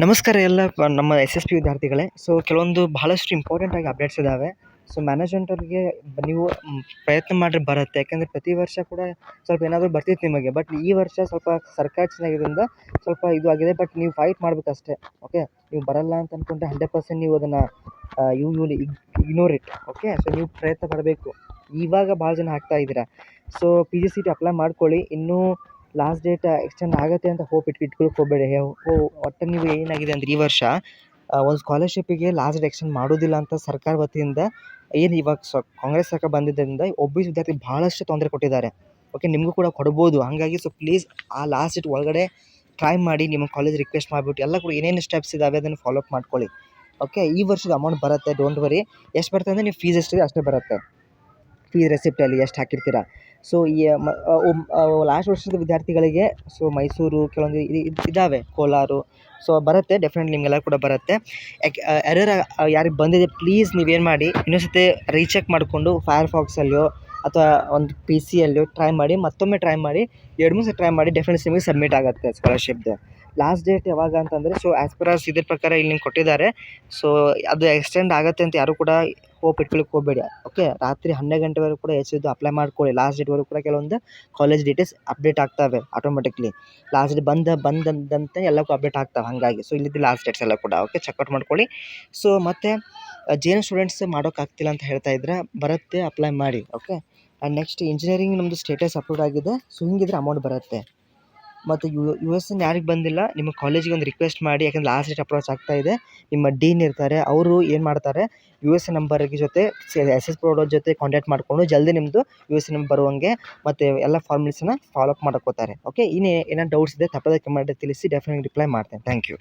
ನಮಸ್ಕಾರ ಎಲ್ಲ ನಮ್ಮ ಎಸ್ ಎಸ್ ಪಿ ವಿದ್ಯಾರ್ಥಿಗಳೇ. ಸೊ ಕೆಲವೊಂದು ಬಹಳಷ್ಟು ಇಂಪಾರ್ಟೆಂಟ್ ಆಗಿ ಅಪ್ಡೇಟ್ಸ್ ಇದ್ದಾವೆ. ಸೊ ಮ್ಯಾನೇಜ್ಮೆಂಟ್ ಅವ್ರಿಗೆ ನೀವು ಪ್ರಯತ್ನ ಮಾಡಿದ್ರೆ ಬರುತ್ತೆ. ಯಾಕೆಂದರೆ ಪ್ರತಿ ವರ್ಷ ಕೂಡ ಸ್ವಲ್ಪ ಏನಾದರೂ ಬರ್ತಿತ್ತು ನಿಮಗೆ. ಬಟ್ ಈ ವರ್ಷ ಸ್ವಲ್ಪ ಸರ್ಕಾರ ಚೆನ್ನಾಗಿರೋದ್ರಿಂದ ಸ್ವಲ್ಪ ಇದು ಆಗಿದೆ. ಬಟ್ ನೀವು ಫೈಟ್ ಮಾಡಬೇಕಷ್ಟೇ. ಓಕೆ, ನೀವು ಬರಲ್ಲ ಅಂತ ಅಂದ್ಕೊಂಡ್ರೆ 100% ನೀವು ಅದನ್ನು you will ignore it. Okay, so ನೀವು ಪ್ರಯತ್ನ ಪಡಬೇಕು. ಇವಾಗ ಭಾಳ ಜನ ಆಗ್ತಾ ಇದ್ದೀರಾ. So P G C T apply ಮಾಡ್ಕೊಳ್ಳಿ. ಇನ್ನೂ ಲಾಸ್ಟ್ ಡೇಟ್ ಎಕ್ಸ್ಟೆಂಡ್ ಆಗುತ್ತೆ ಅಂತ ಇಟ್ಕೊಳಕ್ಕೆ ಹೋಗಬೇಡಿ. ಒಟ್ಟು ನೀವು ಏನಾಗಿದೆ ಅಂದರೆ ಈ ವರ್ಷ ಒಂದು ಸ್ಕಾಲರ್ಶಿಪ್ಪಿಗೆ ಲಾಸ್ಟ್ ಡೇಟ್ ಎಕ್ಸ್ಟೆಂಡ್ ಮಾಡೋದಿಲ್ಲ ಅಂತ ಸರ್ಕಾರ ವತಿಯಿಂದ ಏನು ಇವಾಗ ಕಾಂಗ್ರೆಸ್ ಸರ್ಕಾರ ಬಂದಿದ್ದರಿಂದ ಒಬ್ಬ ವಿದ್ಯಾರ್ಥಿ ಭಾಳಷ್ಟು ತೊಂದರೆ ಕೊಟ್ಟಿದ್ದಾರೆ. ಓಕೆ, ನಿಮಗೂ ಕೂಡ ಕೊಡ್ಬೋದು. ಹಾಗಾಗಿ ಸೊ ಪ್ಲೀಸ್ ಆ ಲಾಸ್ಟ್ ಡೇಟ್ ಒಳಗಡೆ ಟ್ರೈ ಮಾಡಿ. ನಿಮ್ಮ ಕಾಲೇಜ್ ರಿಕ್ವೆಸ್ಟ್ ಮಾಡಿಬಿಟ್ಟು ಎಲ್ಲ ಕೂಡ ಏನೇನು ಸ್ಟೆಪ್ಸ್ ಇದ್ದಾವೆ ಅದನ್ನು ಫಾಲೋ ಅಪ್ ಮಾಡ್ಕೊಳ್ಳಿ. ಓಕೆ, ಈ ವರ್ಷದ ಅಮೌಂಟ್ ಬರುತ್ತೆ, ಡೋಂಟ್ ವರಿ. ಎಷ್ಟು ಬರುತ್ತೆ ಅಂದರೆ ನೀವು ಫೀಸ್ ಎಷ್ಟಿದೆ ಅಷ್ಟೇ ಬರುತ್ತೆ. ಫೀಸ್ ರೆಸಿಪ್ಟಲ್ಲಿ ಎಷ್ಟು ಹಾಕಿರ್ತೀರ. ಸೊ ಈ ಲಾಸ್ಟ್ ವರ್ಷದ ವಿದ್ಯಾರ್ಥಿಗಳಿಗೆ ಸೊ ಮೈಸೂರು ಕೆಲವೊಂದು ಇದ್ದಾವೆ, ಕೋಲಾರ. ಸೊ ಬರುತ್ತೆ, ಡೆಫಿನೆಟ್ಲಿ ನಿಮಗೆಲ್ಲ ಕೂಡ ಬರುತ್ತೆ. ಎರರ್ ಯಾರಿಗೆ ಬಂದಿದೆ ಪ್ಲೀಸ್ ನೀವೇನು ಮಾಡಿ, ಇನ್ನೊಂದು ಸತಿ ರೀಚೆಕ್ ಮಾಡಿಕೊಂಡು ಫೈರ್ಫಾಕ್ಸಲ್ಲಿಯೋ ಅಥವಾ ಒಂದು ಪಿ ಸಿಯಲ್ಲಿಯೋ ಟ್ರೈ ಮಾಡಿ, ಮತ್ತೊಮ್ಮೆ ಟ್ರೈ ಮಾಡಿ, 2-3 ಸತಿ ಟ್ರೈ ಮಾಡಿ. ಡೆಫಿನೆಟ್ಲಿ ನಿಮಗೆ ಸಬ್ಮಿಟ್ ಆಗುತ್ತೆ ಸ್ಕಾಲರ್ಶಿಪ್ದು. ಲಾಸ್ಟ್ ಡೇಟ್ ಯಾವಾಗ ಅಂತಂದರೆ ಸೊ ಆ್ಯಸ್ ಪರ್ ಅಸ್ ಇದ್ರ ಪ್ರಕಾರ ಇಲ್ಲಿ ನಿಮ್ಗೆ ಕೊಟ್ಟಿದ್ದಾರೆ. ಸೊ ಅದು ಎಕ್ಸ್ಟೆಂಡ್ ಆಗುತ್ತೆ ಅಂತ ಯಾರೂ ಕೂಡ ಇಟ್ಕೊಳಕ್ಕೆ ಹೋಗಬೇಡಿ. ಓಕೆ, ರಾತ್ರಿ 12 ಗಂಟೆವರೆಗೂ ಕೂಡ ಎಚ್ಚೆದ್ದು ಅಪ್ಲೈ ಮಾಡ್ಕೊಳ್ಳಿ. ಲಾಸ್ಟ್ ಡೇಟ್ವರೆಗೂ ಕೂಡ ಕೆಲವೊಂದು ಕಾಲೇಜ್ ಡೀಟೇಲ್ಸ್ ಅಪ್ಡೇಟ್ ಆಗ್ತವೆ ಆಟೋಮೆಟಿಕ್ಲಿ. ಲಾಸ್ಟ್ ಡೇಟ್ ಬಂದಂತೆ ಎಲ್ಲಕ್ಕೂ ಅಪ್ಡೇಟ್ ಆಗ್ತವೆ. ಹಾಗಾಗಿ ಸೊ ಇಲ್ಲಿದ್ದು ಲಾಸ್ಟ್ ಡೇಟ್ಸ್ ಎಲ್ಲ ಕೂಡ ಓಕೆ ಚೆಕ್ಔಟ್ ಮಾಡ್ಕೊಳ್ಳಿ. ಸೊ ಮತ್ತು ಜೇನು ಸ್ಟೂಡೆಂಟ್ಸ್ ಮಾಡೋಕ್ಕಾಗ್ತಿಲ್ಲ ಅಂತ ಹೇಳ್ತಾ ಇದ್ರೆ ಬರುತ್ತೆ, ಅಪ್ಲೈ ಮಾಡಿ. ಓಕೆ, ಆ್ಯಂಡ್ ನೆಕ್ಸ್ಟ್ ಇಂಜಿನಿಯರಿಂಗ್ ನಮ್ಮದು ಸ್ಟೇಟಸ್ ಅಪ್ಲೋಡ್ ಆಗಿದೆ. ಸೊ ಹಿಂಗಿದ್ರೆ ಅಮೌಂಟ್ ಬರುತ್ತೆ. ಮತ್ತು ಯು ಎಸ್ ಎನ್ ಯಾರಿಗೆ ಬಂದಿಲ್ಲ, ನಿಮ್ಮ ಕಾಲೇಜಿಗೆ ಒಂದು ರಿಕ್ವೆಸ್ಟ್ ಮಾಡಿ. ಯಾಕಂದರೆ ಲಾಸ್ಟ್ ಡೇಟ್ ಅಪ್ರೋಚ್ ಆಗ್ತಾ ಇದೆ. ನಿಮ್ಮ ಡೀನ್ ಇರ್ತಾರೆ, ಅವರು ಏನು ಮಾಡ್ತಾರೆ, ಯು ಎಸ್ ಎನ್ ನಂಬರ್ಗೆ ಜೊತೆ ಎಸ್ ಎಸ್ ಪ್ರೋಡೋರ್ ಜೊತೆ ಕಾಂಟ್ಯಾಕ್ಟ್ ಮಾಡಿಕೊಂಡು ಜಲ್ದಿ ನಿಮ್ಮದು ಯು ಎಸ್ ಎನ್ ನಂಬರ್ ಬರುವಂಗೆ ಮತ್ತು ಎಲ್ಲ ಫಾರ್ಮಲ್ಸನ್ನ ಫಾಲೋ ಅಪ್ ಮಾಡ್ಕೋತಾರೆ. ಓಕೆ, ಏನಾದ್ರು ಡೌಟ್ಸ್ ಇದೆ ತಪ್ಪದೆ ಕಮೆಂಟ್ ತಿಳಿಸಿ, ಡೆಫಿನೆಟ್ಲಿ ರಿಪ್ಲೈ ಮಾಡ್ತೇನೆ. Thank you.